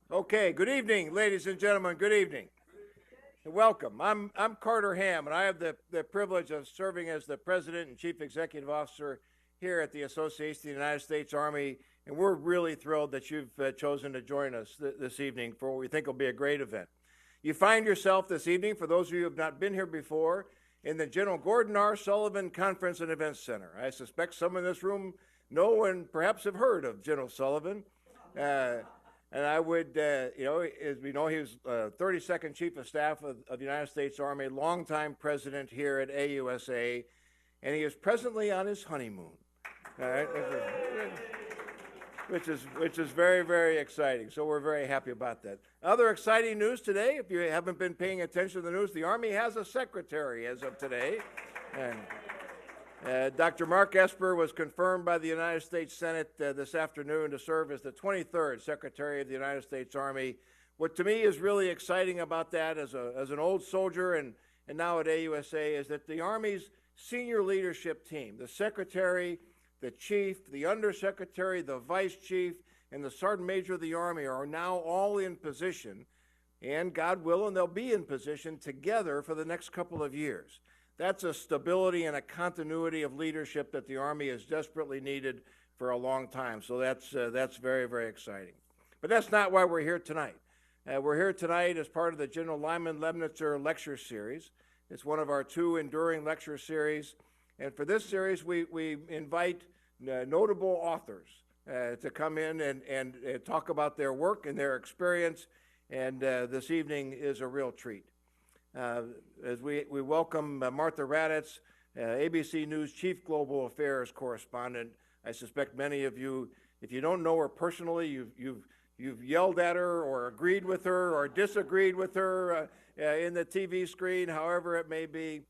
Okay, good evening, ladies and gentlemen. Good evening. Welcome. I'm Carter Ham, and I have the privilege of serving as the President and Chief Executive Officer here at the Association of the United States Army, and we're really thrilled that you've chosen to join us this evening for what we think will be a great event. You find yourself this evening, for those of you who have not been here before, in the General Gordon R. Sullivan Conference and Events Center. I suspect some in this room know and perhaps have heard of General Sullivan. And I would, as we know, he was 32nd Chief of Staff of the United States Army, longtime president here at AUSA, and he is presently on his honeymoon, which is very, very exciting. So we're very happy about that. Other exciting news today, if you haven't been paying attention to the news, the Army has a secretary as of today. And Dr. Mark Esper was confirmed by the United States Senate this afternoon to serve as the 23rd Secretary of the United States Army. What to me is really exciting about that as an old soldier and now at AUSA is that the Army's senior leadership team, the Secretary, the Chief, the Undersecretary, the Vice Chief, and the Sergeant Major of the Army are now all in position, and God willing, they'll be in position together for the next couple of years. That's a stability and a continuity of leadership that the Army has desperately needed for a long time. So that's very, very exciting. But that's not why we're here tonight. We're here tonight as part of the General Lemnitzer Lecture Series. It's one of our two enduring lecture series. And for this series, we invite notable authors to come in and talk about their work and their experience. And this evening is a real treat. As we welcome Martha Raddatz, ABC News Chief Global Affairs Correspondent. I suspect many of you, if you don't know her personally, you've yelled at her or agreed with her or disagreed with her in the TV screen, however it may be.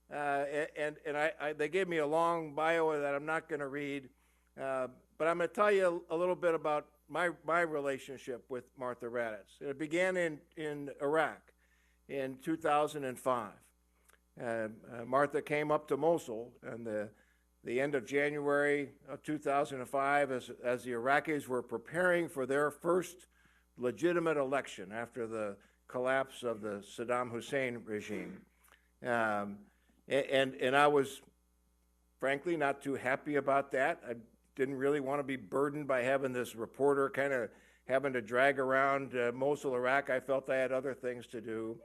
They gave me a long bio that I'm not going to read, but I'm going to tell you a little bit about my relationship with Martha Raddatz. It began in Iraq in 2005. Martha came up to Mosul in the end of January of 2005 as the Iraqis were preparing for their first legitimate election after the collapse of the Saddam Hussein regime. And I was, frankly, not too happy about that. I didn't really want to be burdened by having this reporter kind of having to drag around Mosul, Iraq. I felt I had other things to do.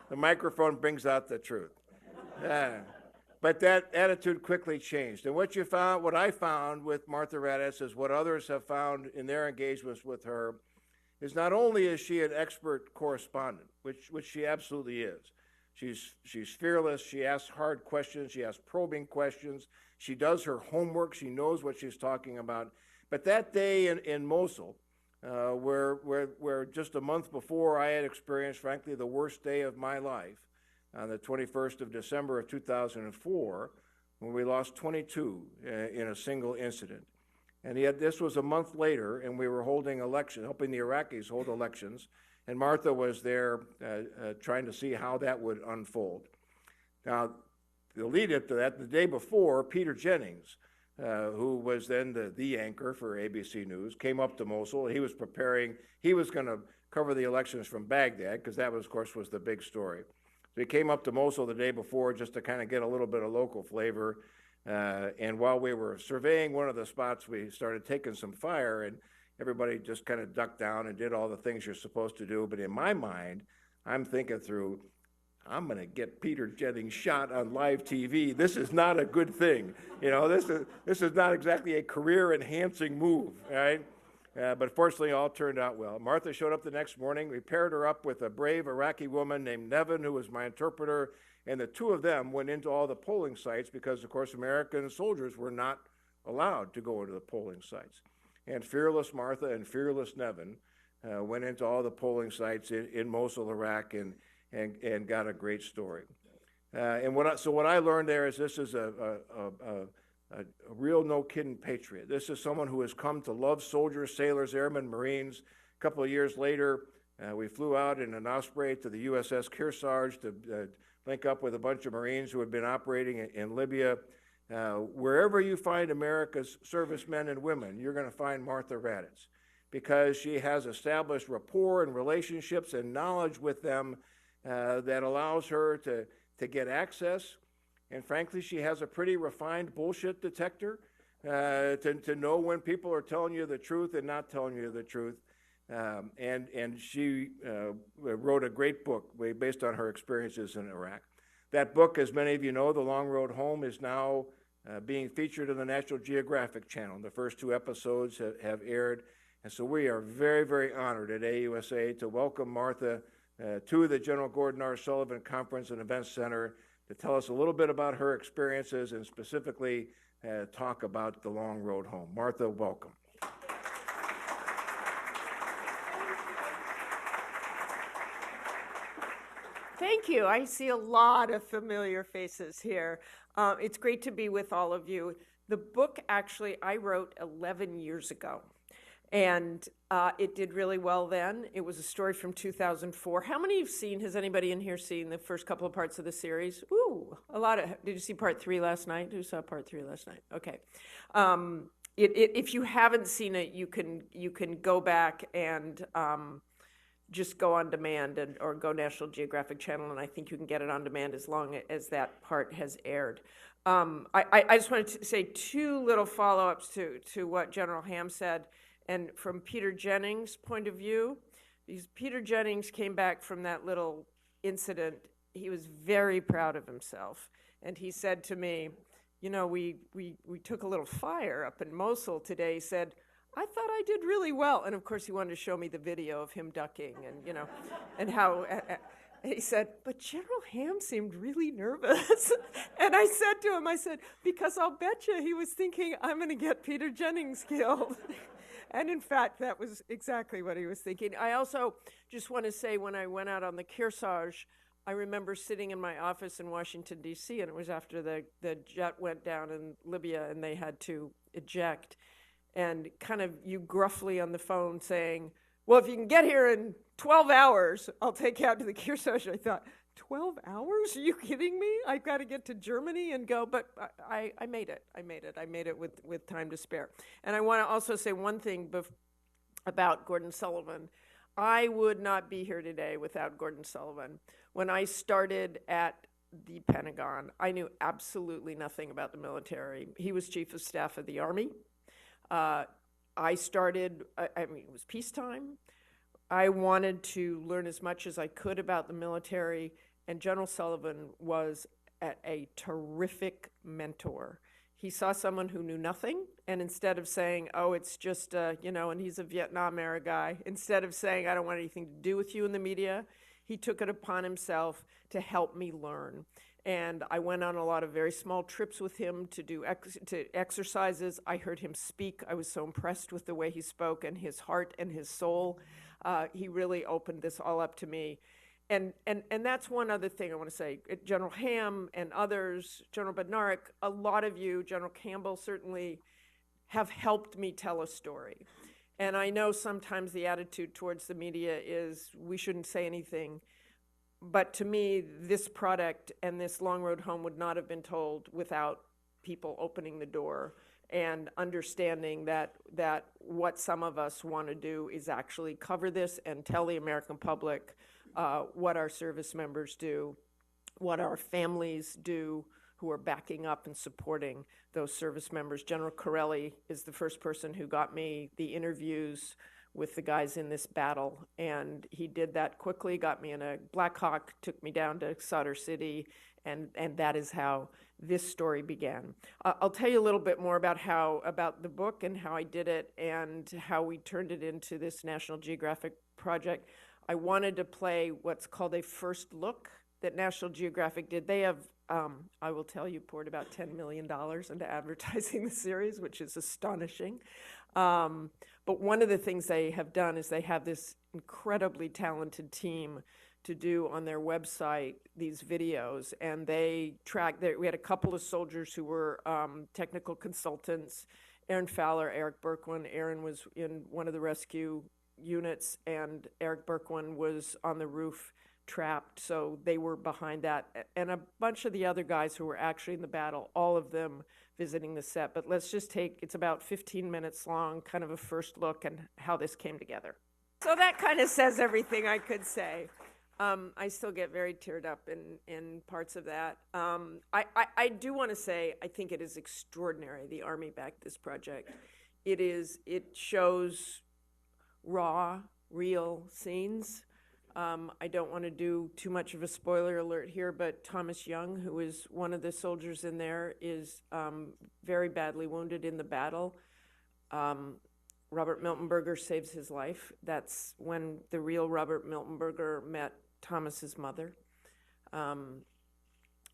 The microphone brings out the truth. But that attitude quickly changed. And what I found with Martha Raddatz is what others have found in their engagements with her is not only is she an expert correspondent, which she absolutely is. She's fearless. She asks hard questions. She asks probing questions. She does her homework. She knows what she's talking about. But that day in Mosul, where just a month before I had experienced, frankly, the worst day of my life, on the 21st of December of 2004, when we lost 22 in a single incident. And yet this was a month later, and we were holding elections, helping the Iraqis hold elections, and Martha was there trying to see how that would unfold. Now, the lead up to that, the day before, Peter Jennings, who was then the anchor for ABC News, came up to Mosul. He was preparing, he was going to cover the elections from Baghdad, because that, of course, was the big story. So he came up to Mosul the day before just to kind of get a little bit of local flavor. And while we were surveying one of the spots, we started taking some fire, and everybody just kind of ducked down and did all the things you're supposed to do. But in my mind, I'm thinking through, I'm going to get Peter Jennings shot on live TV. This is not a good thing. You know, this is not exactly a career-enhancing move, right? But fortunately, all turned out well. Martha showed up the next morning. We paired her up with a brave Iraqi woman named Nevin, who was my interpreter, and the two of them went into all the polling sites because, of course, American soldiers were not allowed to go into the polling sites. And fearless Martha and fearless Nevin went into all the polling sites in Mosul, Iraq, and got a great story. And what I learned there is this is a real no-kidding patriot. This is someone who has come to love soldiers, sailors, airmen, Marines. A couple of years later, we flew out in an Osprey to the USS Kearsarge to link up with a bunch of Marines who had been operating in Libya. Wherever you find America's servicemen and women, you're going to find Martha Raddatz, because she has established rapport and relationships and knowledge with them that allows her to get access. And frankly, she has a pretty refined bullshit detector to know when people are telling you the truth and not telling you the truth. And she wrote a great book based on her experiences in Iraq. That book, as many of you know, The Long Road Home, is now being featured on the National Geographic Channel. The first 2 episodes have aired. And so we are very, very honored at AUSA to welcome Martha to the General Gordon R. Sullivan Conference and Events Center to tell us a little bit about her experiences and specifically talk about The Long Road Home. Martha, welcome. Thank you. I see a lot of familiar faces here. It's great to be with all of you. The book, actually, I wrote 11 years ago, and it did really well then. It was a story from 2004. How many has anybody in here seen the first couple of parts of the series? Ooh, a lot of, did you see part 3 last night? Who saw part 3 last night? Okay. If you haven't seen it, you can go back and just go on demand or go National Geographic Channel, and I think you can get it on demand as long as that part has aired. I just wanted to say 2 little follow-ups to what General Ham said. And from Peter Jennings' point of view, because Peter Jennings came back from that little incident, he was very proud of himself. And he said to me, you know, we took a little fire up in Mosul today. He said, I thought I did really well. And of course, he wanted to show me the video of him ducking and, you know, and how he said, but General Ham seemed really nervous. And I said to him, because I'll bet you he was thinking, I'm going to get Peter Jennings killed. And in fact, that was exactly what he was thinking. I also just want to say, when I went out on the Kearsarge, I remember sitting in my office in Washington, D.C., and it was after the jet went down in Libya and they had to eject. And kind of you gruffly on the phone saying, well, if you can get here in 12 hours, I'll take you out to the Kearsarge. I thought, 12 hours? Are you kidding me? I've got to get to Germany and go. But I made it. I made it with time to spare. And I want to also say one thing about Gordon Sullivan. I would not be here today without Gordon Sullivan. When I started at the Pentagon, I knew absolutely nothing about the military. He was Chief of Staff of the Army. I started, it was peacetime. I wanted to learn as much as I could about the military, and General Sullivan was a terrific mentor. He saw someone who knew nothing, and instead of saying, oh, it's just, and he's a Vietnam-era guy, instead of saying, I don't want anything to do with you in the media, he took it upon himself to help me learn. And I went on a lot of very small trips with him to do exercises. I heard him speak. I was so impressed with the way he spoke and his heart and his soul. He really opened this all up to me. And that's one other thing I want to say. General Ham and others, General Bednarik, a lot of you, General Campbell certainly, have helped me tell a story. And I know sometimes the attitude towards the media is we shouldn't say anything. But to me, this product and this Long Road Home would not have been told without people opening the door and understanding that what some of us want to do is actually cover this and tell the American public what our service members do, what our families do who are backing up and supporting those service members. General Corelli is the first person who got me the interviews with the guys in this battle, and he did that quickly, got me in a Black Hawk, took me down to Sadr City, and that is how this story began. I'll tell you a little bit more about the book and how I did it and how we turned it into this National Geographic project. I wanted to play what's called a first look that National Geographic did. They have, I will tell you, poured about $10 million into advertising the series, which is astonishing. But one of the things they have done is they have this incredibly talented team to do on their website these videos, and they we had a couple of soldiers who were technical consultants, Aaron Fowler, Eric Berkwin. Aaron was in one of the rescue units, and Eric Berkwin was on the roof trapped, so they were behind that. And a bunch of the other guys who were actually in the battle, all of them visiting the set. But let's just it's about 15 minutes long, kind of a first look at how this came together. So that kind of says everything I could say. I still get very teared up in parts of that. I do want to say, I think it is extraordinary, the Army backed this project. It shows raw, real scenes. I don't want to do too much of a spoiler alert here, but Thomas Young, who is one of the soldiers in there, is very badly wounded in the battle. Robert Miltenberger saves his life. That's when the real Robert Miltenberger met Thomas's mother.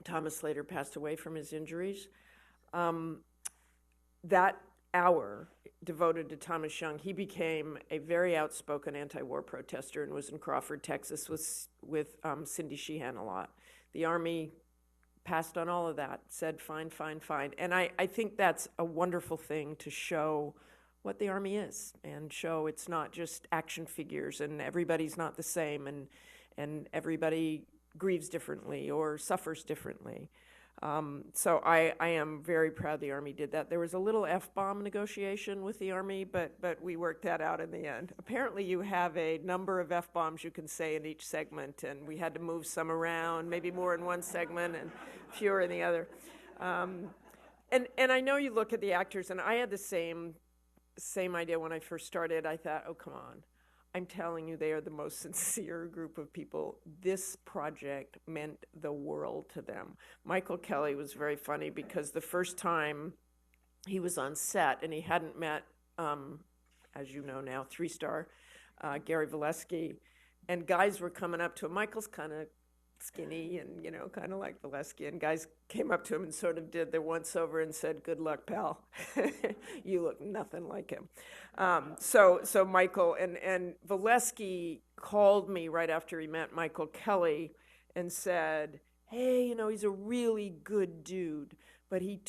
Thomas later passed away from his injuries. That hour devoted to Thomas Young, he became a very outspoken anti-war protester and was in Crawford, Texas with Cindy Sheehan a lot. The Army passed on all of that, said fine, fine, fine. And I think that's a wonderful thing to show what the Army is and show it's not just action figures and everybody's not the same and everybody grieves differently or suffers differently. So I am very proud the Army did that. There was a little F-bomb negotiation with the Army, but we worked that out in the end. Apparently you have a number of F-bombs you can say in each segment, and we had to move some around, maybe more in one segment and fewer in the other. And I know you look at the actors, and I had the same idea when I first started. I thought, oh, come on. I'm telling you, they are the most sincere group of people. This project meant the world to them. Michael Kelly was very funny because the first time he was on set and he hadn't met, as you know now, 3-star Gary Valesky, and guys were coming up to him. Michael's kind of skinny and, kind of like Valesky, and guys came up to him and sort of did their once-over and said, good luck, pal. You look nothing like him. So Michael, and Valesky called me right after he met Michael Kelly and said, hey, he's a really good dude, but he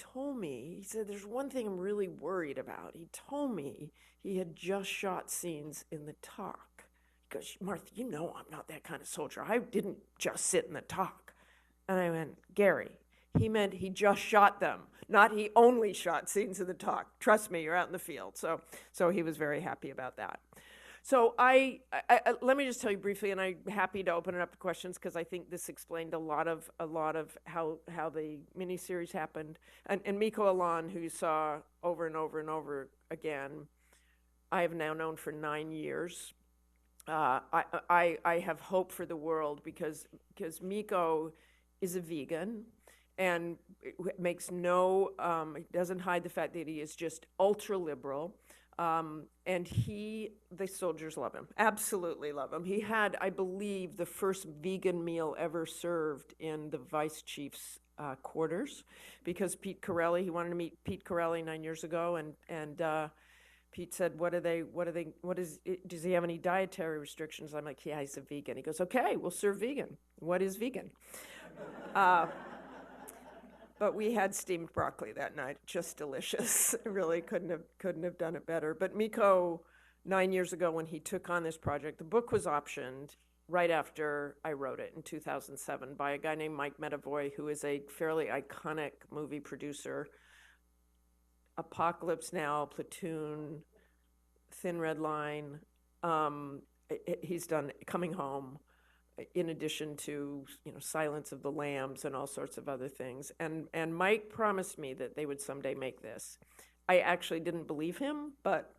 said, there's one thing I'm really worried about. He told me he had just shot scenes in the talk. He goes, Martha, I'm not that kind of soldier. I didn't just sit in the talk. And I went, Gary, he meant he just shot them, not he only shot scenes in the talk. Trust me, you're out in the field. So he was very happy about that. So I let me just tell you briefly, and I'm happy to open it up to questions because I think this explained a lot of how the miniseries happened. And Miko Alon, who you saw over and over and over again, I have now known for 9 years. I have hope for the world because Miko is a vegan and makes it doesn't hide the fact that he is just ultra liberal. And the soldiers love him, absolutely love him. He had, I believe, the first vegan meal ever served in the vice chief's quarters because he wanted to meet Pete Corelli 9 years ago, and Pete said, does he have any dietary restrictions? I'm like, yeah, he's a vegan. He goes, okay, we'll serve vegan. What is vegan? But we had steamed broccoli that night, just delicious. Really couldn't have done it better. But Miko, 9 years ago when he took on this project, the book was optioned right after I wrote it in 2007 by a guy named Mike Medavoy, who is a fairly iconic movie producer. Apocalypse Now, Platoon, Thin Red Line. He's done Coming Home, in addition to Silence of the Lambs and all sorts of other things. And Mike promised me that they would someday make this. I actually didn't believe him, but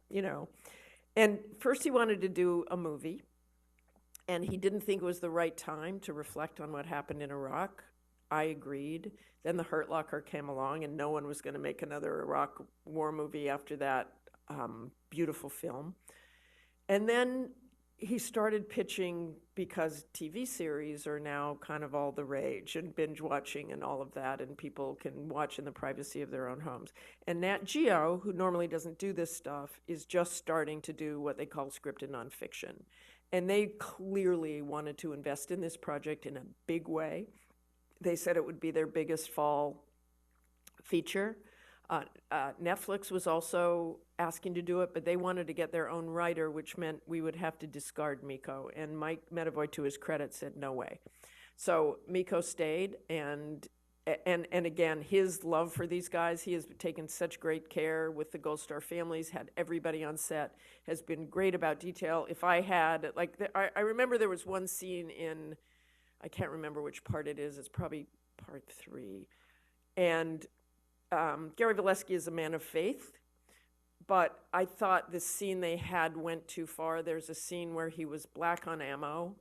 And first he wanted to do a movie, and he didn't think it was the right time to reflect on what happened in Iraq. I agreed. Then the Hurt Locker came along, and no one was going to make another Iraq war movie after that beautiful film. And then he started pitching, because TV series are now kind of all the rage, and binge watching and all of that, and people can watch in the privacy of their own homes. And Nat Geo, who normally doesn't do this stuff, is just starting to do what they call scripted nonfiction. And they clearly wanted to invest in this project in a big way. They said it would be their biggest fall feature. Netflix was also asking to do it, but they wanted to get their own writer, which meant we would have to discard Miko. And Mike Medavoy, to his credit, said no way. So Miko stayed, and again, his love for these guys, he has taken such great care with the Gold Star families, had everybody on set, has been great about detail. If I had, I remember there was one scene in, I can't remember which part it is, it's probably part 3. And Gary Valesky is a man of faith, but I thought the scene they had went too far. There's a scene where he was black on ammo,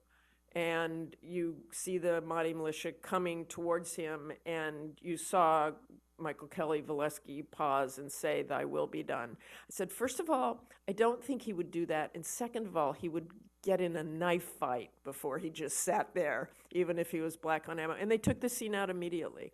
and you see the Mahdi militia coming towards him, and you saw Michael Kelly Valesky pause and say, "Thy will be done." I said, first of all, I don't think he would do that, and second of all, he would get in a knife fight before he just sat there, even if he was black on ammo. And they took the scene out immediately.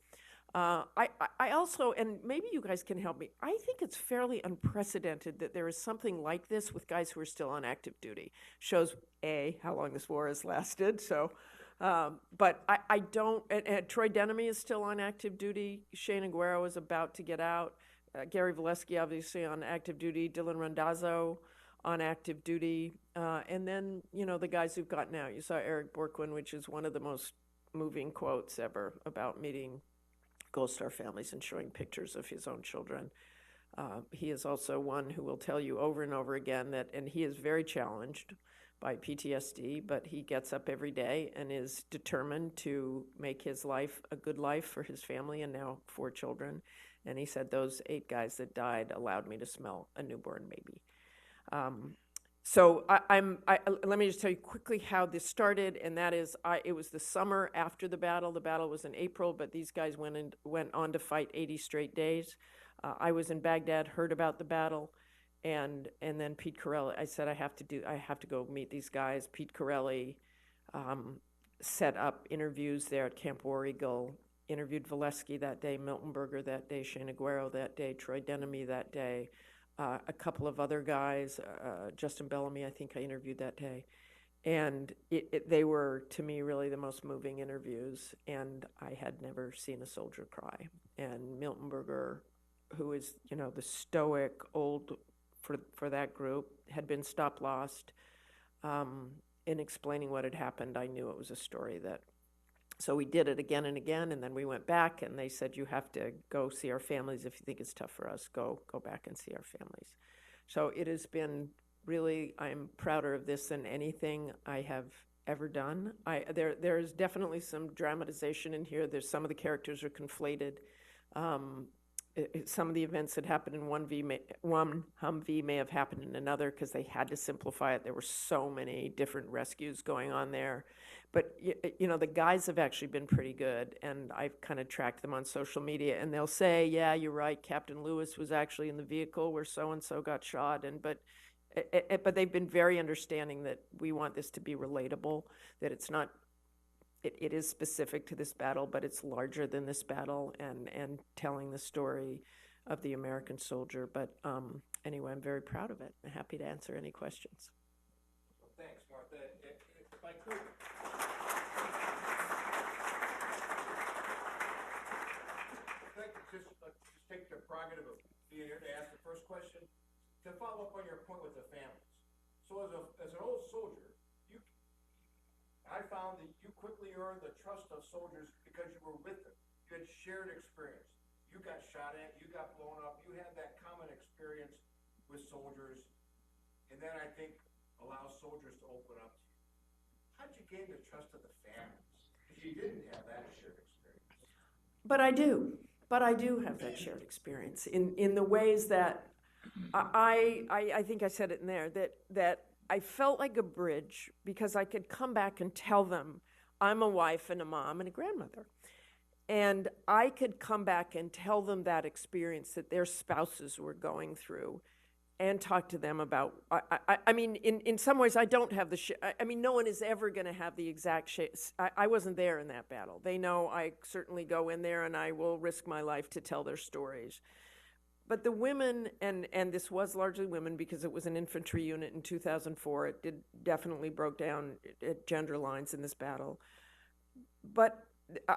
I also, and maybe you guys can help me, I think it's fairly unprecedented that there is something like this with guys who are still on active duty. Shows, A, how long this war has lasted, so, but I don't, and Troy Denemy is still on active duty. Shane Aguero is about to get out. Gary Valesky, obviously, on active duty. Dylan Randazzo on active duty. And then, the guys who've gotten out. You saw Eric Borquin, which is one of the most moving quotes ever about meeting Gold Star families and showing pictures of his own children. He is also one who will tell you over and over again that, and he is very challenged by PTSD, but he gets up every day and is determined to make his life a good life for his family and now 4 children. And he said, those 8 guys that died allowed me to smell a newborn baby. So let me just tell you quickly how this started, and that is, it was the summer after the battle. The battle was in April, but these guys went on to fight 80 straight days. I was in Baghdad, heard about the battle, and then Pete Corelli. I said I have to go meet these guys. Pete Corelli set up interviews there at Camp War Eagle. Interviewed Valesky that day, Milton Berger that day, Shane Aguero that day, Troy Denemy that day. A couple of other guys, Justin Bellamy, I think I interviewed that day. And they were, to me, really the most moving interviews. And I had never seen a soldier cry. And Milton Berger, who is, the stoic old for that group, had been stop-lost. In explaining what had happened, I knew it was a story that. So we did it again and again, and then we went back, and they said, you have to go see our families. If you think it's tough for us, go back and see our families. So it has been really, I'm prouder of this than anything I have ever done. There is definitely some dramatization in here. There's some of the characters are conflated. Some of the events that happened in one Humvee may have happened in another because they had to simplify it. There were so many different rescues going on there. But, the guys have actually been pretty good, and I've kind of tracked them on social media, and they'll say, yeah, you're right, Captain Lewis was actually in the vehicle where so-and-so got shot, but they've been very understanding that we want this to be relatable, that it's not, it is specific to this battle, but it's larger than this battle, and telling the story of the American soldier. But anyway, I'm very proud of it. I'm happy to answer any questions. Well, thanks, Martha. If I could. Just take the prerogative of being here to ask the first question, to follow up on your point with the families. So as an old soldier, I found that you quickly earned the trust of soldiers because you were with them. You had shared experience. You got shot at, you got blown up, you had that common experience with soldiers, and then I think allows soldiers to open up to you. How'd you gain the trust of the families? Because you didn't have that shared experience. But I do have that shared experience in the ways that I think I said it in there, that I felt like a bridge because I could come back and tell them I'm a wife and a mom and a grandmother. And I could come back and tell them that experience that their spouses were going through and talk to them about, I mean, in some ways I don't have no one is ever going to have the exact I wasn't there in that battle. They know I certainly go in there and I will risk my life to tell their stories. But the women, and this was largely women because it was an infantry unit in 2004, it definitely broke down at gender lines in this battle. But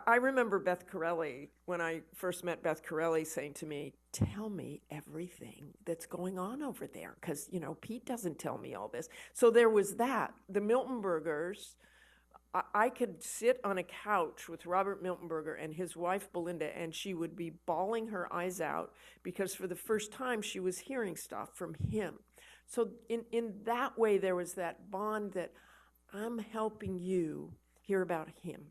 I remember Beth Corelli, when I first met Beth Corelli, saying to me, tell me everything that's going on over there, because, Pete doesn't tell me all this. So there was that. The Miltenbergers, I could sit on a couch with Robert Miltenberger and his wife Belinda, and she would be bawling her eyes out because for the first time she was hearing stuff from him. So in that way, there was that bond that I'm helping you hear about him,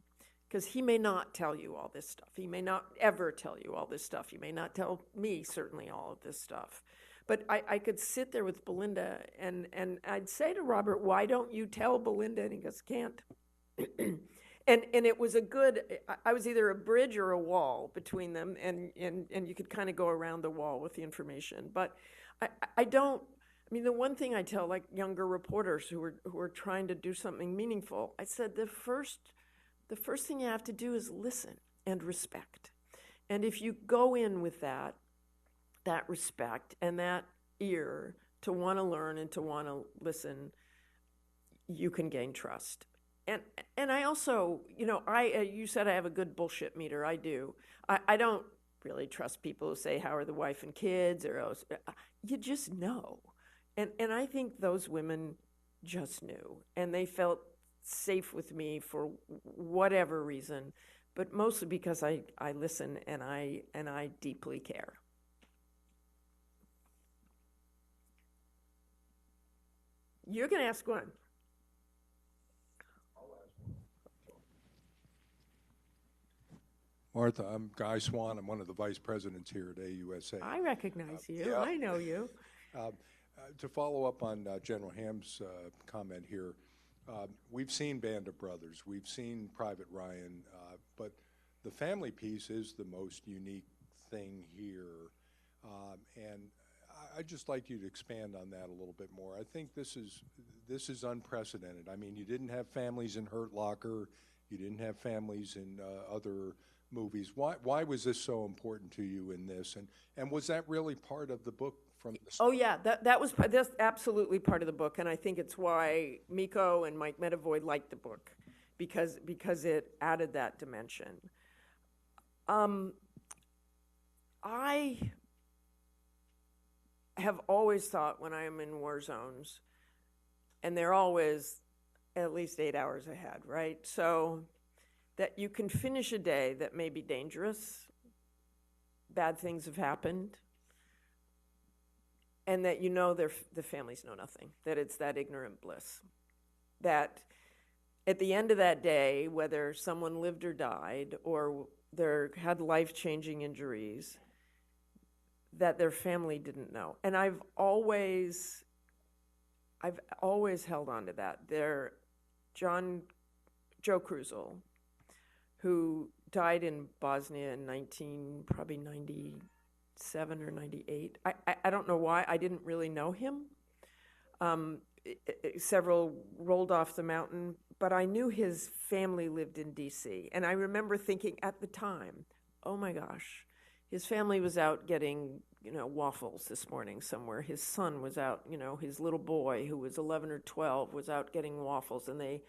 because he may not tell you all this stuff. He may not ever tell you all this stuff. He may not tell me certainly all of this stuff. But I could sit there with Belinda, and I'd say to Robert, why don't you tell Belinda? And he goes, can't. And it was I was either a bridge or a wall between them, and you could kind of go around the wall with the information. But the one thing I tell like younger reporters who are trying to do something meaningful, I said the first thing you have to do is listen and respect. And if you go in with that respect and that ear to want to learn and to want to listen, you can gain trust. And I also, you said I have a good bullshit meter. I do. I don't really trust people who say, how are the wife and kids? Or else, you just know. And I think those women just knew. And they felt safe with me for whatever reason, but mostly because I listen and I deeply care. You're going to ask one. Martha, I'm Guy Swan. I'm one of the vice presidents here at AUSA. I recognize you. Yeah. I know you. To follow up on General Ham's comment here, we've seen Band of Brothers, we've seen Private Ryan, but the family piece is the most unique thing here. And I'd just like you to expand on that a little bit more. I think this is unprecedented. I mean, you didn't have families in Hurt Locker, you didn't have families in other movies. Why was this so important to you in this? And was that really part of the book from the start? Oh yeah, that's absolutely part of the book, and I think it's why Miko and Mike Medavoy liked the book, because it added that dimension. I have always thought when I am in war zones, and they're always at least 8 hours ahead, right? So that you can finish a day that may be dangerous, bad things have happened, and that the families know nothing, that it's that ignorant bliss. That at the end of that day, whether someone lived or died, or they had life-changing injuries, that their family didn't know. And I've always held on to that. Joe Krusel, who died in Bosnia in 1997 or 98. I don't know why. I didn't really know him. Several rolled off the mountain, but I knew his family lived in D.C. And I remember thinking at the time, oh my gosh, his family was out getting, waffles this morning somewhere. His son was out, his little boy who was 11 or 12 was out getting waffles, and they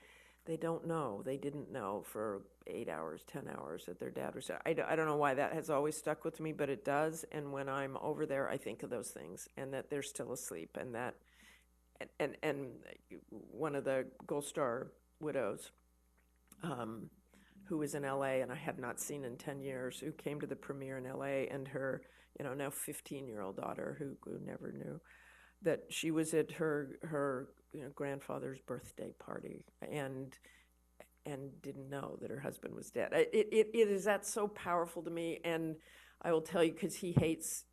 don't know. They didn't know for 8 hours, 10 hours that their dad was. I don't know why that has always stuck with me, but it does. And when I'm over there, I think of those things, and that they're still asleep, and that, and one of the Gold Star widows, who was in L.A. and I had not seen in 10 years, who came to the premiere in L.A. and her, now 15-year-old daughter who never knew that she was at her grandfather's birthday party and didn't know that her husband was dead. It is that so powerful to me, and I will tell you, because he hates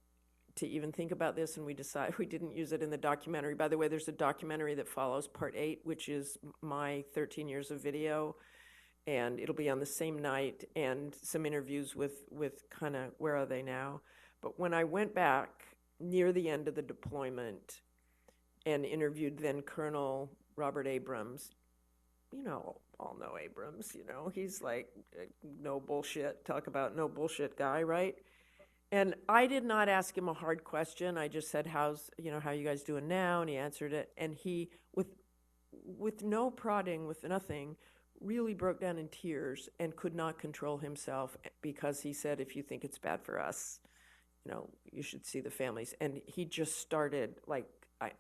to even think about this, and we didn't use it in the documentary. By the way, there's a documentary that follows part 8, which is my 13 years of video, and it'll be on the same night, and some interviews with kind of where are they now. But when I went back near the end of the deployment and interviewed then Colonel Robert Abrams, all know Abrams, he's like no bullshit, talk about no bullshit guy, right? And I did not ask him a hard question. I just said, how you guys doing now? And he answered it. And he, with no prodding, with nothing, really broke down in tears and could not control himself, because he said, if you think it's bad for us, you should see the families. And he just started, like,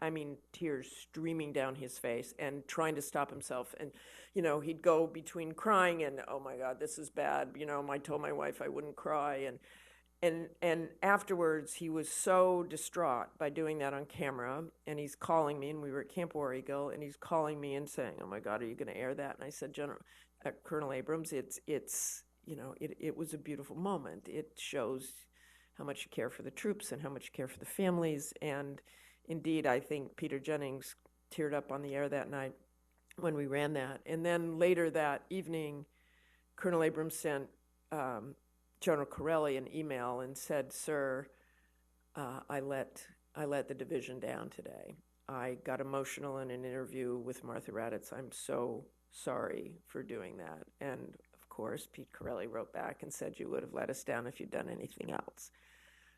I mean, tears streaming down his face and trying to stop himself. And, he'd go between crying and, oh my God, this is bad. I told my wife I wouldn't cry. And afterwards, he was so distraught by doing that on camera. And he's calling me, and we were at Camp War Eagle, and he's calling me and saying, oh my God, are you going to air that? And I said, Colonel Abrams, it was a beautiful moment. It shows how much you care for the troops and how much you care for the families. And indeed, I think Peter Jennings teared up on the air that night when we ran that. And then later that evening, Colonel Abrams sent General Corelli an email and said, sir, I let the division down today. I got emotional in an interview with Martha Raddatz. I'm so sorry for doing that. And of course, Pete Corelli wrote back and said, you would have let us down if you'd done anything else.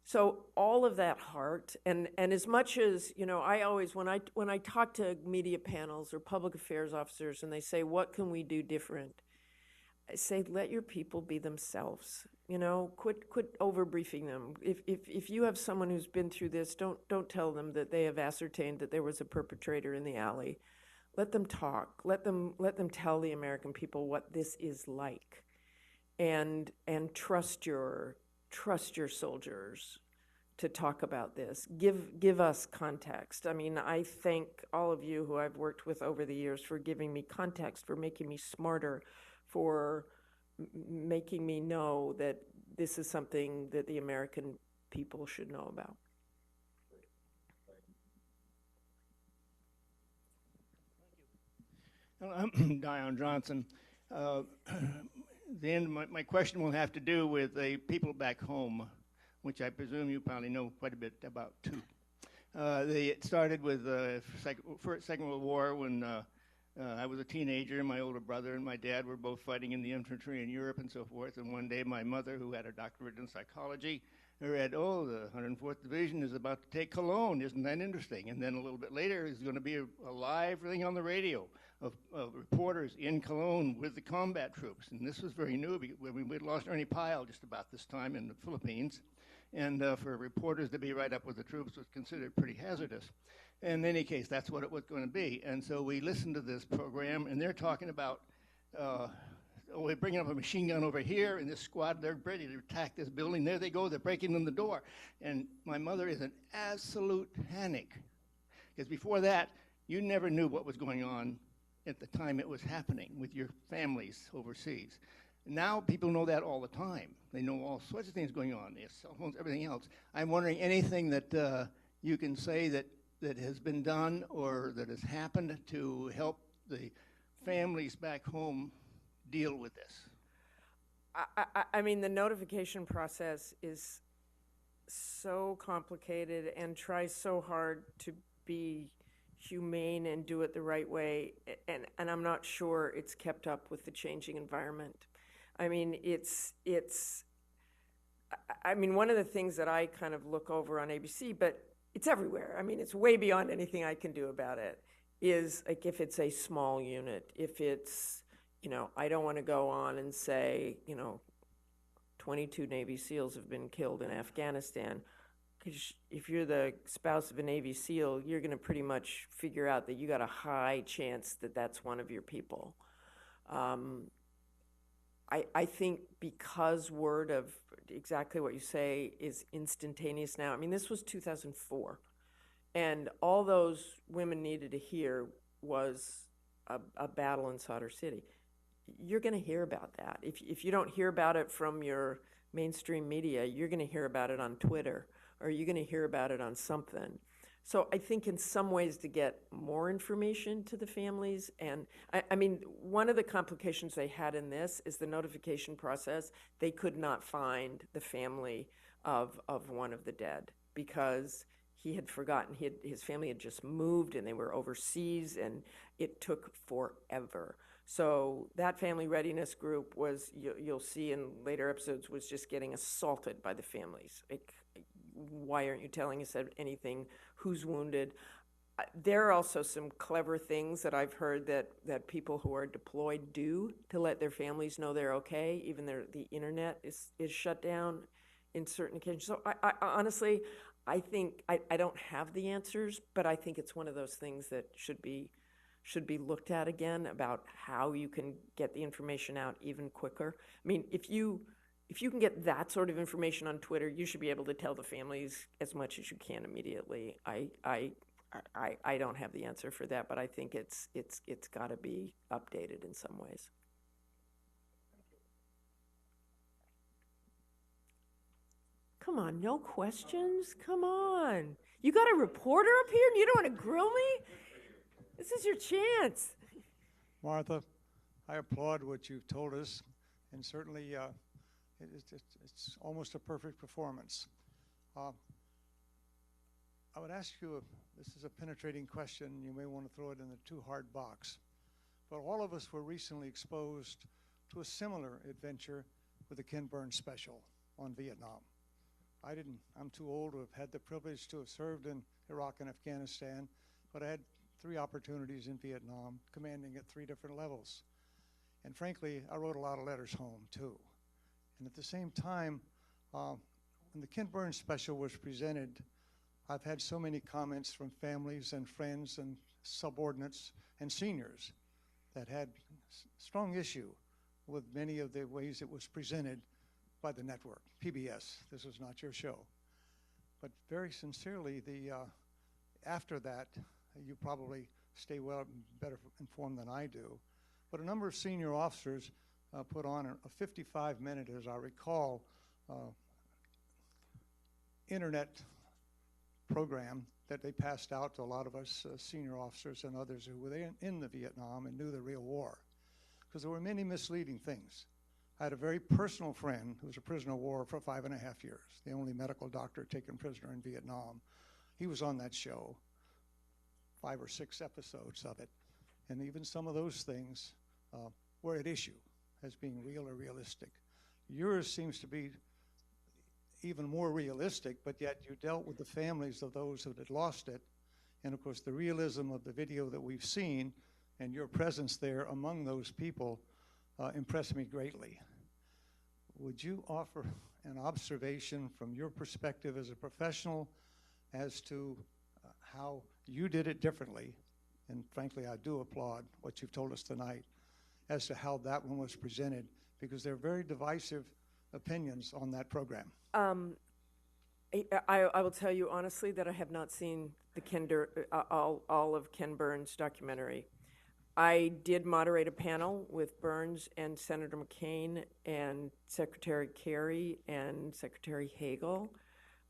So all of that heart, and as much as, I always, when I talk to media panels or public affairs officers and they say, what can we do different? I say, let your people be themselves. Quit over-briefing them. If you have someone who's been through this, don't tell them that they have ascertained that there was a perpetrator in the alley. Let them talk. Let them tell the American people what this is like, and trust your soldiers to talk about this. Give us context. I mean, I thank all of you who I've worked with over the years for giving me context, for making me smarter, for making me know that this is something that the American people should know about. I'm Dion Johnson. The end of my question will have to do with the people back home, which I presume you probably know quite a bit about too. It started with the Second World War when I was a teenager, and my older brother and my dad were both fighting in the infantry in Europe and so forth. And one day my mother, who had a doctorate in psychology, read, oh, the 104th Division is about to take Cologne. Isn't that interesting? And then a little bit later, there's going to be a live thing on the radio of reporters in Cologne with the combat troops. And this was very new because we had lost Ernie Pyle just about this time in the Philippines. And for reporters to be right up with the troops was considered pretty hazardous. In any case, that's what it was going to be. And so we listened to this program, and they're talking about, we're bringing up a machine gun over here, and this squad, they're ready to attack this building. There they go, they're breaking in the door. And my mother is in absolute panic, because before that, you never knew what was going on at the time it was happening with your families overseas. Now people know that all the time. They know all sorts of things going on, their cell phones, everything else. I'm wondering anything that you can say that has been done or that has happened to help the families back home deal with this. I mean, the notification process is so complicated and tries so hard to be humane and do it the right way, and I'm not sure it's kept up with the changing environment. I mean, I mean, one of the things that I kind of look over on ABC, but it's everywhere. I mean, it's way beyond anything I can do about it, is like if it's a small unit, if it's, I don't want to go on and say, 22 Navy SEALs have been killed in Afghanistan. Because if you're the spouse of a Navy SEAL, you're going to pretty much figure out that you got a high chance that that's one of your people. I think because word of exactly what you say is instantaneous now. I mean, this was 2004, and all those women needed to hear was a battle in Sadr City. You're going to hear about that. If you don't hear about it from your mainstream media, you're going to hear about it on Twitter, or you're going to hear about it on something. So I think in some ways to get more information to the families, and I mean, one of the complications they had in this is the notification process. They could not find the family of one of the dead because he had forgotten. His family had just moved and they were overseas, and it took forever. So that family readiness group was, you'll see in later episodes, was just getting assaulted by the families. Like, why aren't you telling us anything? Who's wounded? There are also some clever things that I've heard that people who are deployed do to let their families know they're okay, even the internet is shut down. in certain occasions. So I honestly, I think I don't have the answers, but I think it's one of those things that should be looked at again about how you can get the information out even quicker. I mean, if you can get that sort of information on Twitter, you should be able to tell the families as much as you can immediately. I don't have the answer for that, but I think it's got to be updated in some ways. Come on, no questions? Come on. You got a reporter up here and you don't want to grill me? This is your chance. Martha, I applaud what you've told us, and certainly it's almost a perfect performance. I would ask you, this is a penetrating question, you may want to throw it in the too hard box, but all of us were recently exposed to a similar adventure with the Ken Burns special on Vietnam. I'm too old to have had the privilege to have served in Iraq and Afghanistan, but I had 3 opportunities in Vietnam, commanding at 3 different levels. And frankly, I wrote a lot of letters home too. And at the same time, when the Ken Burns special was presented, I've had so many comments from families and friends and subordinates and seniors that had strong issue with many of the ways it was presented by the network, PBS. This was not your show. But very sincerely, after that, you probably stay better informed than I do, but a number of senior officers put on a 55-minute, as I recall, internet program that they passed out to a lot of us senior officers and others who were in the Vietnam and knew the real war, because there were many misleading things. I had a very personal friend who was a prisoner of war for 5.5 years, the only medical doctor taken prisoner in Vietnam. He was on that show, 5 or 6 episodes of it, and even some of those things were at issue as being real or realistic. Yours seems to be even more realistic, but yet you dealt with the families of those who had lost it, and of course the realism of the video that we've seen and your presence there among those people impressed me greatly. Would you offer an observation from your perspective as a professional as to how you did it differently? And frankly, I do applaud what you've told us tonight as to how that one was presented, because there are very divisive opinions on that program. I will tell you honestly that I have not seen all of Ken Burns' documentary. I did moderate a panel with Burns and Senator McCain and Secretary Kerry and Secretary Hagel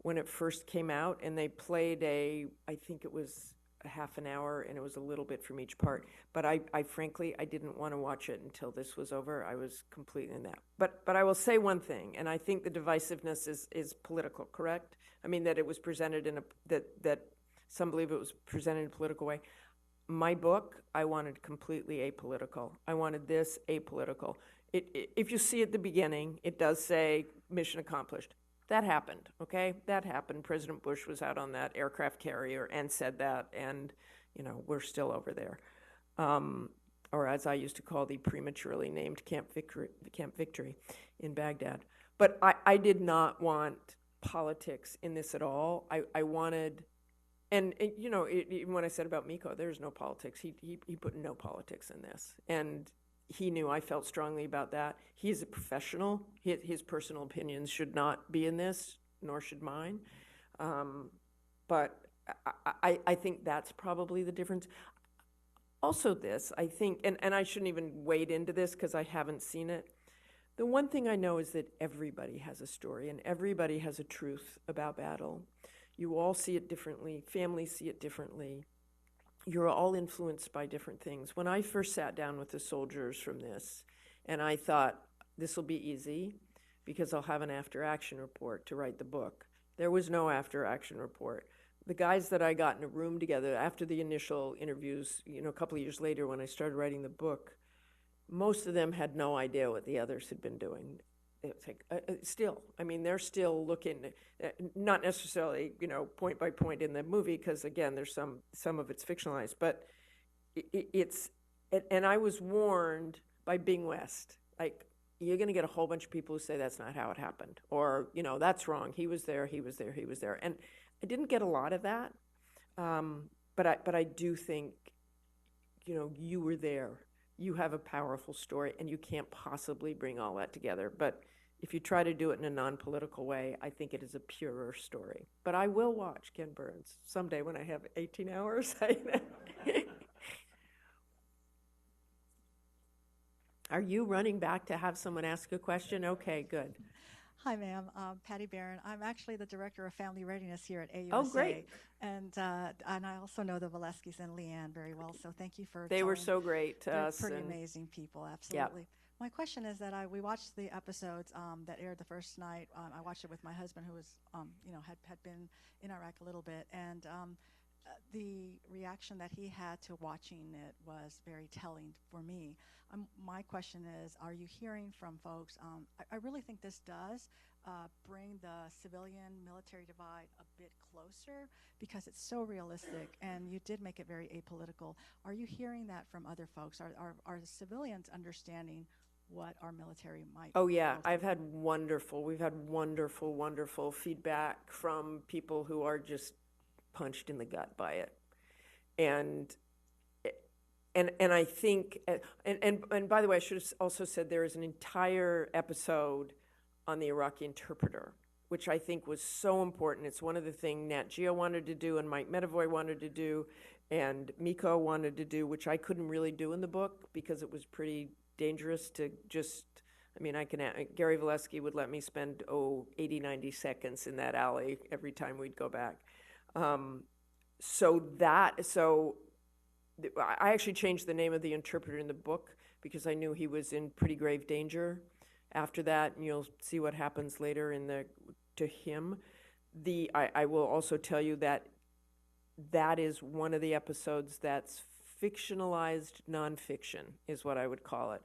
when it first came out, and they played I think it was a half an hour, and it was a little bit from each part. But I frankly, I didn't want to watch it until this was over. I was completely in that. But I will say one thing, and I think the divisiveness is political, correct? I mean, that it was presented that some believe it was presented in a political way. My book, I wanted completely apolitical. I wanted this apolitical. If you see at the beginning, it does say mission accomplished. That happened, okay? That happened. President Bush was out on that aircraft carrier and said that, and, we're still over there. Or as I used to call the prematurely named Camp Victory in Baghdad. But I did not want politics in this at all. I wanted... And even when I said about Miko, there's no politics. He put no politics in this. And he knew I felt strongly about that. He is a professional. His personal opinions should not be in this, nor should mine. But I think that's probably the difference. Also this, I think, and I shouldn't even wade into this because I haven't seen it. The one thing I know is that everybody has a story and everybody has a truth about battle. You all see it differently. Families see it differently. You're all influenced by different things. When I first sat down with the soldiers from this, and I thought, this will be easy because I'll have an after-action report to write the book. There was no after-action report. The guys that I got in a room together after the initial interviews, a couple of years later when I started writing the book, most of them had no idea what the others had been doing. It's like, still, I mean, they're still looking, not necessarily, point by point in the movie, because again, there's some of it's fictionalized, but and I was warned by Bing West, like, you're going to get a whole bunch of people who say that's not how it happened, or, that's wrong. He was there, he was there, he was there. And I didn't get a lot of that. But I do think, you were there. You have a powerful story, and you can't possibly bring all that together. But if you try to do it in a non-political way, I think it is a purer story. But I will watch Ken Burns someday when I have 18 hours. Are you running back to have someone ask a question? Okay, good. Hi, ma'am. Patti Baron. I'm actually the Director of Family Readiness here at AUSA. Oh, great. And I also know the Valeskis and Leanne very well, so thank you for They were so great to they're us. pretty amazing people, absolutely. Yep. My question is that we watched the episodes that aired the first night. I watched it with my husband, who was, had been in Iraq a little bit, and the reaction that he had to watching it was very telling for me. My question is, are you hearing from folks? I really think this does bring the civilian-military divide a bit closer because it's so realistic, and you did make it very apolitical. Are you hearing that from other folks? Are civilians understanding what our military might Oh, yeah. We've had wonderful feedback from people who are just punched in the gut by it. And I think, and by the way, I should have also said there is an entire episode on the Iraqi interpreter, which I think was so important. It's one of the things Nat Geo wanted to do and Mike Medavoy wanted to do and Miko wanted to do, which I couldn't really do in the book because it was pretty dangerous to just, Gary Valesky would let me spend, 80, 90 seconds in that alley every time we'd go back. I actually changed the name of the interpreter in the book because I knew he was in pretty grave danger after that, and you'll see what happens later to him. I will also tell you that is one of the episodes that's fictionalized nonfiction, is what I would call it.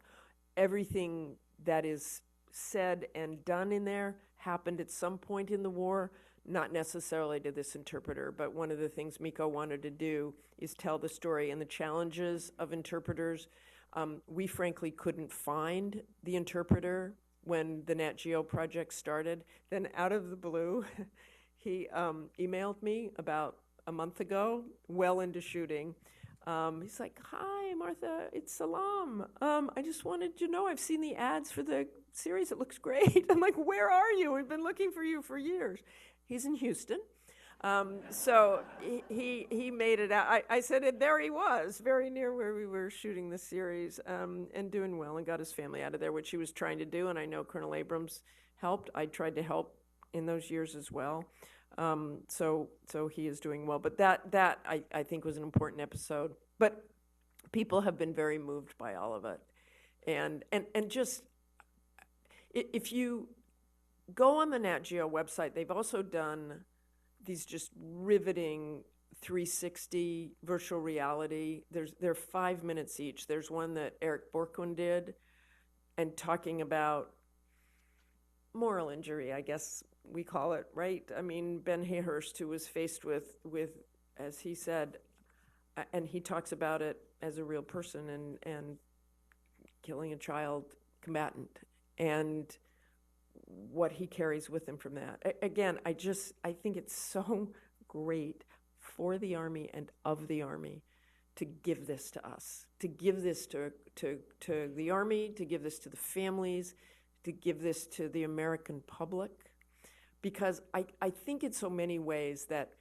Everything that is said and done in there happened at some point in the war, not necessarily to this interpreter, but one of the things Miko wanted to do is tell the story and the challenges of interpreters. We frankly couldn't find the interpreter when the Nat Geo project started. Then out of the blue, he emailed me about a month ago, well into shooting. He's like, "Hi, Martha, it's Salam. I just wanted to know, I've seen the ads for the series. It looks great." I'm like, "Where are you? We've been looking for you for years." He's in Houston. So he made it out. I said there he was, very near where we were shooting the series, and doing well, and got his family out of there, which he was trying to do, and I know Colonel Abrams helped. I tried to help in those years as well. So he is doing well. But that I think was an important episode. But people have been very moved by all of it. And just, if you go on the Nat Geo website, they've also done these just riveting 360 virtual reality. They're 5 minutes each. There's one that Eric Borkwin did, and talking about moral injury, I guess we call it, right? I mean, Ben Hayhurst, who was faced with, as he said, and he talks about it as a real person and killing a child combatant, and what he carries with him from that. Again, I think it's so great for the Army and of the Army to give this to us, to give this to the Army, to give this to the families, to give this to the American public, because I think in so many ways that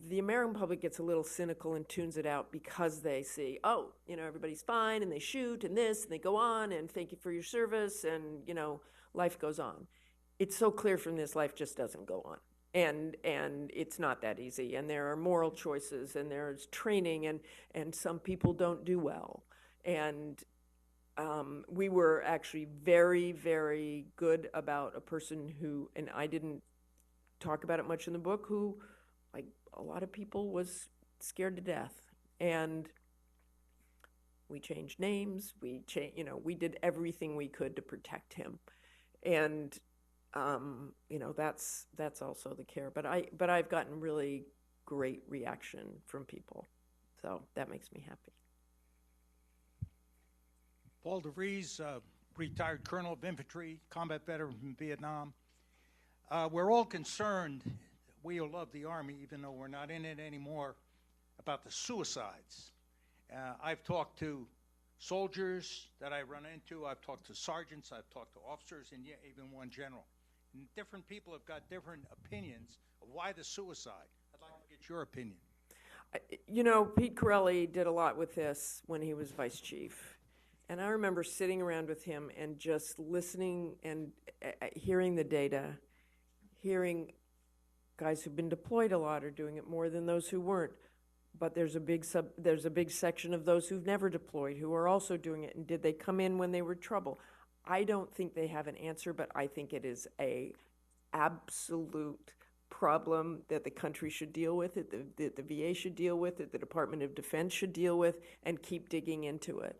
the American public gets a little cynical and tunes it out because they see, everybody's fine, and they shoot, and this, and they go on, and thank you for your service, and, life goes on. It's so clear from this, life just doesn't go on. And it's not that easy, and there are moral choices, and there's training, and some people don't do well. And we were actually very, very good about a person who, and I didn't talk about it much in the book, who, like a lot of people, was scared to death. And we changed names, we did everything we could to protect him. And that's also the care. But I've gotten really great reaction from people, so that makes me happy. Paul DeVries, retired colonel of infantry, combat veteran from Vietnam. We're all concerned, we who love the Army, even though we're not in it anymore, about the suicides. I've talked to soldiers that I run into, I've talked to sergeants, I've talked to officers, and even one general. And different people have got different opinions of why the suicide. I'd like to get your opinion. You know, Pete Corelli did a lot with this when he was vice chief. And I remember sitting around with him and just listening and hearing the data, hearing guys who've been deployed a lot are doing it more than those who weren't. But there's a big section of those who've never deployed who are also doing it. And did they come in when they were in trouble? I don't think they have an answer, but I think it is a absolute problem that the country should deal with, that the VA should deal with, that the Department of Defense should deal with, and keep digging into it.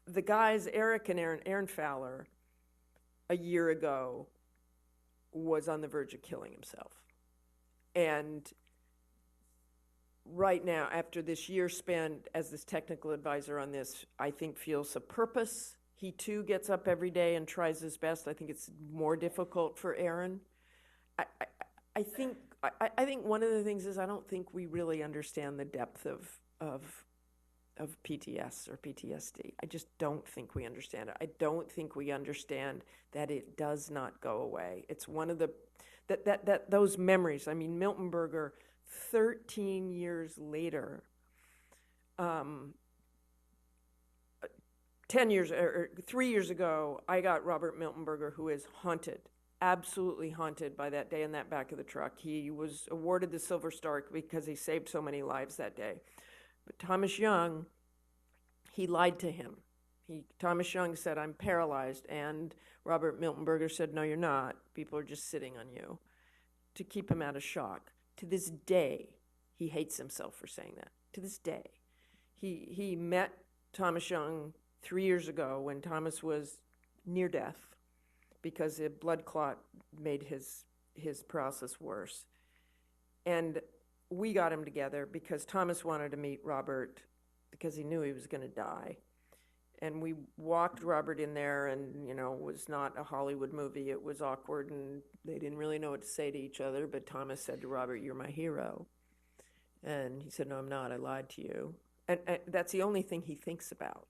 The guys, Eric and Aaron Fowler, a year ago, was on the verge of killing himself. And right now, after this year spent as this technical advisor on this, I think feels a purpose. He too gets up every day and tries his best. I think it's more difficult for Aaron. I think one of the things is I don't think we really understand the depth of PTS or PTSD. I just don't think we understand it. I don't think we understand that it does not go away. It's one of the those memories. I mean, Milton Berger, 13 years later, 3 years ago, I got Robert Milton Berger, who is haunted, absolutely haunted by that day in that back of the truck. He was awarded the Silver Star because he saved so many lives that day. But Thomas Young, he lied to him. Thomas Young said, "I'm paralyzed," and Robert Milton Berger said, "No, you're not. People are just sitting on you," to keep him out of shock. To this day, he hates himself for saying that. To this day. He met Thomas Young 3 years ago when Thomas was near death because a blood clot made his process worse. And we got him together because Thomas wanted to meet Robert because he knew he was going to die. And we walked Robert in there, and, you know, it was not a Hollywood movie. It was awkward, and they didn't really know what to say to each other. But Thomas said to Robert, "You're my hero." And he said, "No, I'm not. I lied to you." And that's the only thing he thinks about.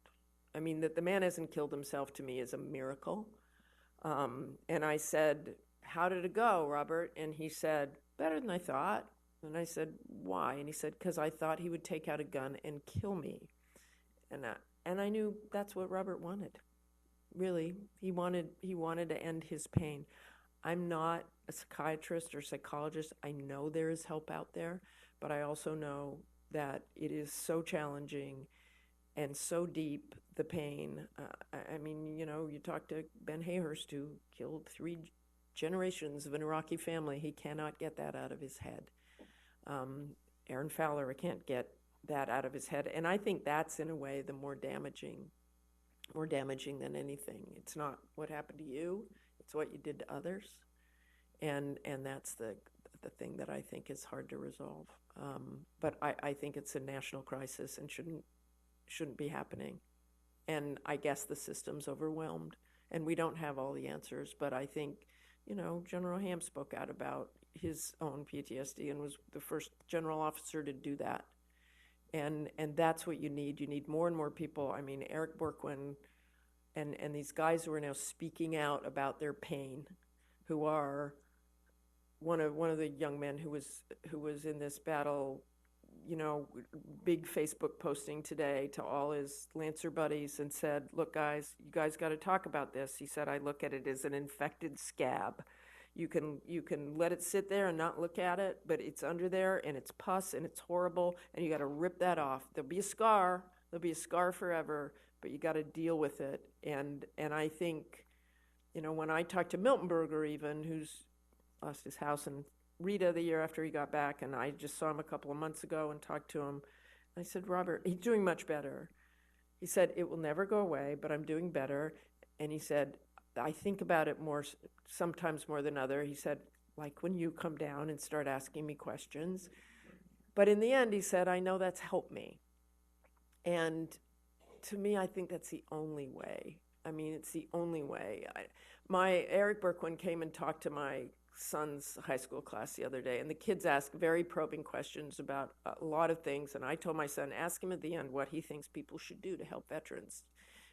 I mean, that the man hasn't killed himself, to me, is a miracle. And I said, "How did it go, Robert?" And he said, "Better than I thought." And I said, "Why?" And he said, "Because I thought he would take out a gun and kill me." And I knew that's what Robert wanted. Really, he wanted to end his pain. I'm not a psychiatrist or psychologist. I know there is help out there, but I also know that it is so challenging and so deep, the pain. I mean, you know, you talk to Ben Hayhurst, who killed 3 generations of an Iraqi family. He cannot get that out of his head. Aaron Fowler, I can't get that out of his head. And I think that's, in a way, the more damaging than anything. It's not what happened to you, it's what you did to others. And that's the thing that I think is hard to resolve. But I think it's a national crisis and shouldn't be happening. And I guess the system's overwhelmed, and we don't have all the answers. But I think, you know, General Ham spoke out about his own PTSD and was the first general officer to do that. And that's what you need. You need more and more people. I mean, Eric Borkwin and these guys who are now speaking out about their pain, who are one of the young men who was in this battle, you know, big Facebook posting today to all his Lancer buddies and said, "Look, guys, you guys got to talk about this." He said, "I look at it as an infected scab. You can let it sit there and not look at it, but it's under there and it's pus and it's horrible, and you got to rip that off. There'll be a scar. There'll be a scar forever, but you got to deal with it." And I think, you know, when I talked to Milton Berger, even, who's lost his house in Rita the year after he got back, and I just saw him a couple of months ago and talked to him. I said, "Robert," he's doing much better. He said, "It will never go away, but I'm doing better." And he said, "I think about it more, sometimes more than other." He said, "Like when you come down and start asking me questions. But in the end," he said, "I know that's helped me." And to me, I think that's the only way I mean, it's the only way. Eric Berkwin came and talked to my son's high school class the other day, and the kids asked very probing questions about a lot of things, and I told my son, ask him at the end what he thinks people should do to help veterans,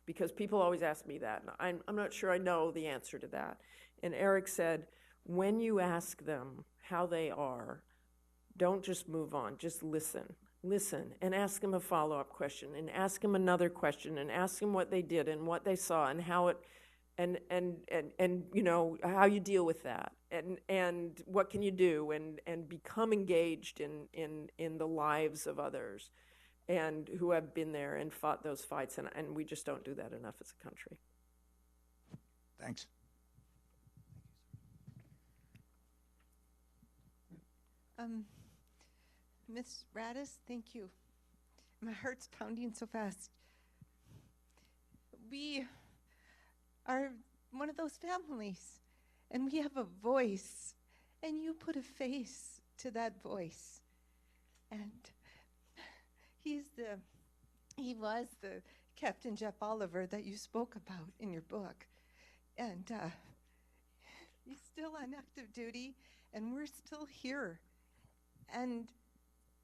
because people always ask me that, and I'm not sure I know the answer to that. And Eric said, when you ask them how they are, don't just move on, just listen. Listen and ask them a follow-up question, and ask them another question, and ask them what they did and what they saw and how it, and you know, how you deal with that, and what can you do, and become engaged in the lives of others and who have been there and fought those fights, and we just don't do that enough as a country. Thanks. Miss Raddatz, thank you. My heart's pounding so fast. We are one of those families, and we have a voice, and you put a face to that voice. And he was the Captain Jeff Oliver that you spoke about in your book. And he's still on active duty, and we're still here. And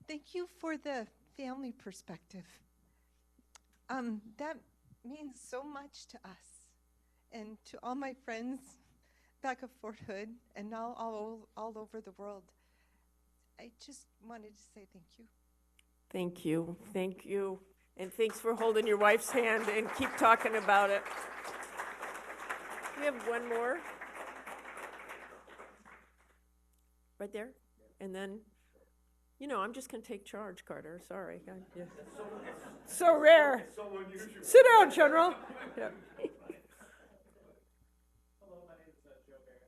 thank you for the family perspective. That means so much to us and to all my friends back at Fort Hood and now all over the world. I just wanted to say thank you. Thank you. Thank you. And thanks for holding your wife's hand and keep talking about it. We have one more. Right there. And then, you know, I'm just going to take charge, Carter. Sorry. Yeah. So rare. So unusual. Sit down, General. Yeah. Hello, my name is Joe Barrett.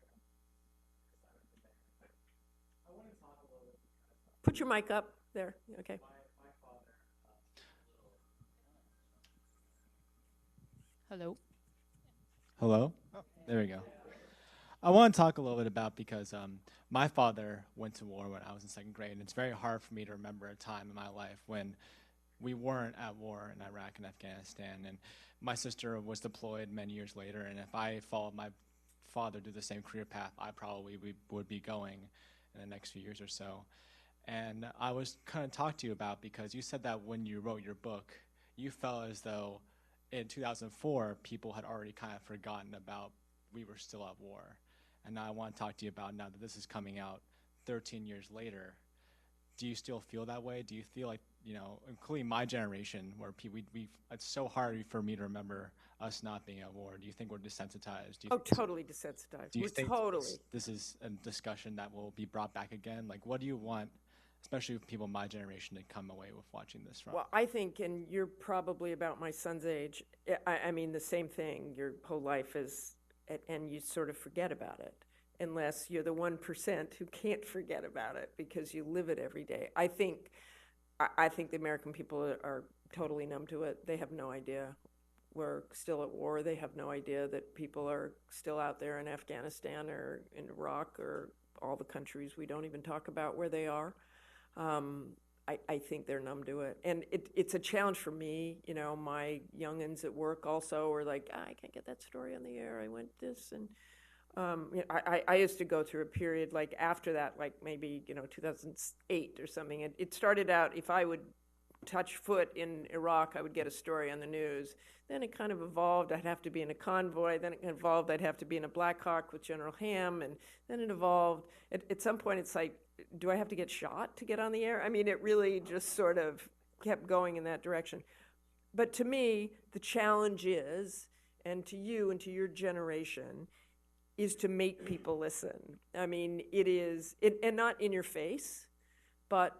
I want to talk a little bit. Put your mic up there. Okay. My father. Hello. Hello? Oh, there we go. I want to talk a little bit about, because my father went to war when I was in second grade, and it's very hard for me to remember a time in my life when we weren't at war in Iraq and Afghanistan. And my sister was deployed many years later, and if I followed my father do the same career path, I probably would be going in the next few years or so. And I was kind of talk to you about, because you said that when you wrote your book, you felt as though in 2004, people had already kind of forgotten about we were still at war. And now I want to talk to you about, now that this is coming out 13 years later, do you still feel that way? Do you feel like, you know, including my generation, where it's so hard for me to remember us not being at war. Do you think we're desensitized? Do you totally desensitized. Do you think totally. This is a discussion that will be brought back again? Like, what do you want, especially with people my generation, to come away with watching this from? Well, I think, and you're probably about my son's age, I mean, the same thing. Your whole life is, and you sort of forget about it, unless you're the 1% who can't forget about it because you live it every day. I think the American people are totally numb to it. They have no idea we're still at war. They have no idea that people are still out there in Afghanistan or in Iraq or all the countries we don't even talk about where they are. I think they're numb to it. And it's a challenge for me. You know, my youngins at work also are like, I can't get that story on the air. I went this. And you know, I used to go through a period like after that, like maybe, 2008 or something. It started out, if I would touch foot in Iraq, I would get a story on the news. Then it kind of evolved. I'd have to be in a convoy. Then it evolved. I'd have to be in a Black Hawk with General Ham. And then it evolved. At some point, it's like, do I have to get shot to get on the air? I mean, it really just sort of kept going in that direction. But to me, the challenge is, and to you and to your generation, is to make people listen. I mean, it is, and not in your face, but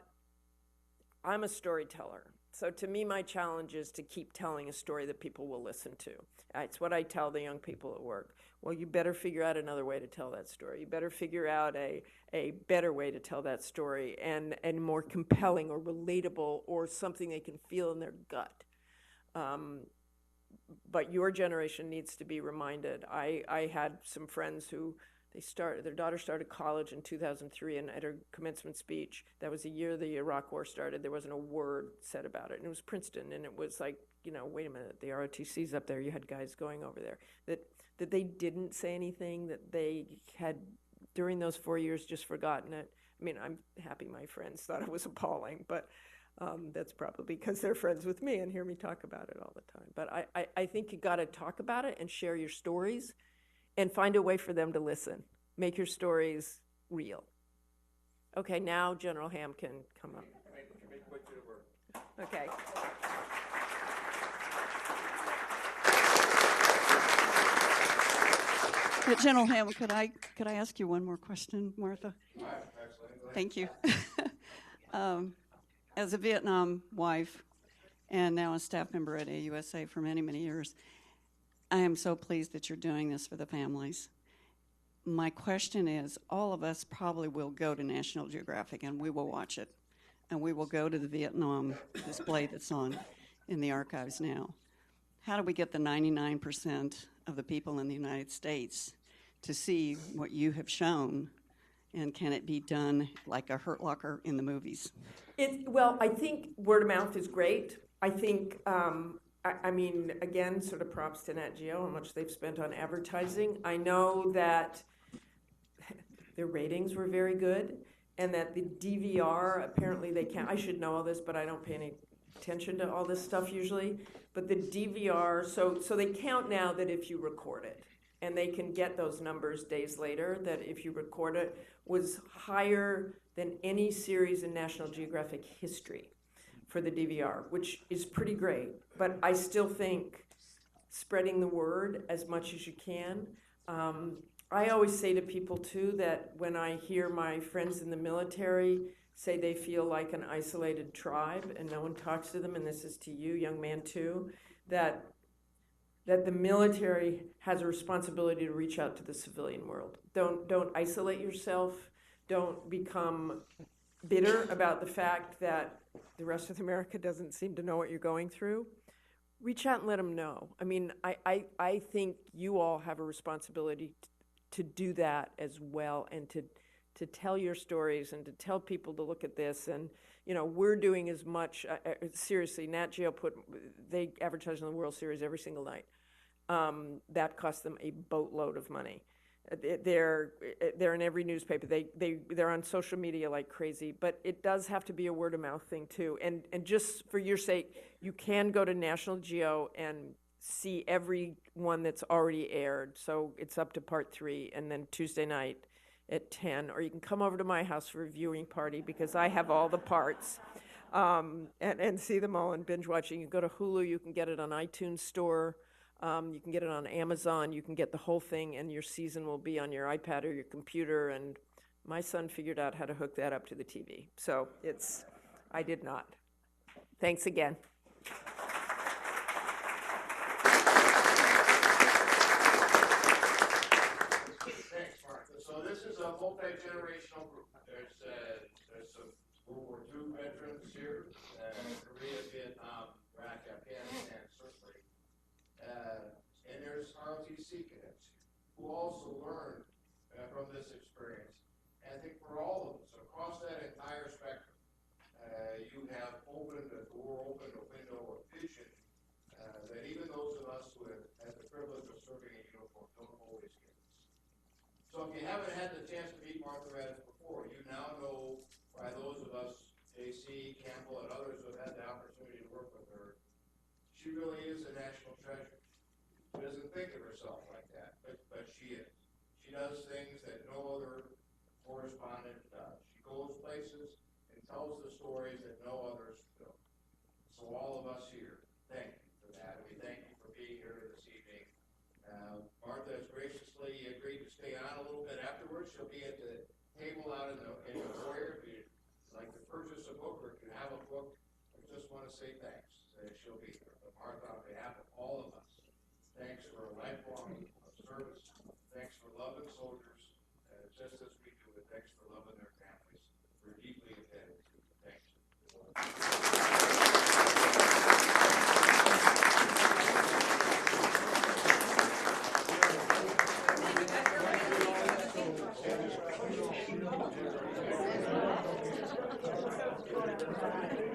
I'm a storyteller. So to me, my challenge is to keep telling a story that people will listen to. It's what I tell the young people at work. Well, you better figure out another way to tell that story. You better figure out a better way to tell that story, and more compelling or relatable, or something they can feel in their gut. But your generation needs to be reminded. I had some friends who Their daughter started college in 2003, and at her commencement speech, that was the year the Iraq War started, there wasn't a word said about it. And it was Princeton, and it was like, wait a minute, the ROTC's up there, you had guys going over there. That they didn't say anything, that they had, during those 4 years, just forgotten it. I mean, I'm happy my friends thought it was appalling, but that's probably because they're friends with me and hear me talk about it all the time. But I think you got to talk about it and share your stories and find a way for them to listen. Make your stories real. Okay, now General Ham can come up. Okay. General Ham, could I ask you one more question, Martha? Thank you. As a Vietnam wife and now a staff member at AUSA for many, many years, I am so pleased that you're doing this for the families. My question is, all of us probably will go to National Geographic and we will watch it. And we will go to the Vietnam display that's on in the archives now. How do we get the 99% of the people in the United States to see what you have shown? And can it be done like a Hurt Locker in the movies? Well, I think word of mouth is great. I think, I mean, again, sort of props to Nat Geo, how much they've spent on advertising. I know that their ratings were very good, and that the DVR, apparently they can't, I should know all this, but I don't pay any attention to all this stuff usually. But the DVR, so they count now that if you record it, and they can get those numbers days later, that if you record it, was higher than any series in National Geographic history for the DVR, which is pretty great. But I still think spreading the word as much as you can. I always say to people, too, that when I hear my friends in the military say they feel like an isolated tribe and no one talks to them, and this is to you, young man, too, that the military has a responsibility to reach out to the civilian world. Don't isolate yourself. Don't become bitter about the fact that the rest of America doesn't seem to know what you're going through. Reach out and let them know. I mean, I think you all have a responsibility to do that as well, and to tell your stories and to tell people to look at this. And, we're doing as much, seriously, Nat Geo they advertise on the World Series every single night. That costs them a boatload of money. They're in every newspaper. They're on social media like crazy, but it does have to be a word of mouth thing too. And just for your sake, you can go to National Geo and see every one that's already aired. So it's up to part 3, and then Tuesday night at 10, or you can come over to my house for a viewing party because I have all the parts, and see them all and binge watching. You go to Hulu, you can get it on iTunes Store. You can get it on Amazon. You can get the whole thing, and your season will be on your iPad or your computer. And my son figured out how to hook that up to the TV. So I did not. Thanks again. Thanks, Martha. So this is a multi-generational group. There's some World War II veterans here, Korea, Vietnam, Iraq, Afghanistan, certainly. And there's ROTC cadets who also learned from this experience. And I think for all of us, across that entire spectrum, you have opened a door, opened a window of vision that even those of us who have had the privilege of serving in uniform don't always get. So if you haven't had the chance to meet Martha Raddatz before, you now know why those of us, JC, Campbell, and others who have had the opportunity to work with her, she really is a national treasure. She doesn't think of herself like that, but she is. She does things that no other correspondent does. She goes places and tells the stories that no others do. So all of us here, thank you for that. We thank you for being here this evening. Martha has graciously agreed to stay on a little bit afterwards. She'll be at the table out in the foyer. If you'd like to purchase a book or if you have a book, I just want to say thanks. She'll be here. But Martha, on behalf of all of us, thanks for a lifelong service. Thanks for loving soldiers, just as we do it. Thanks for loving their families. We're deeply indebted to you. Thanks. Bye.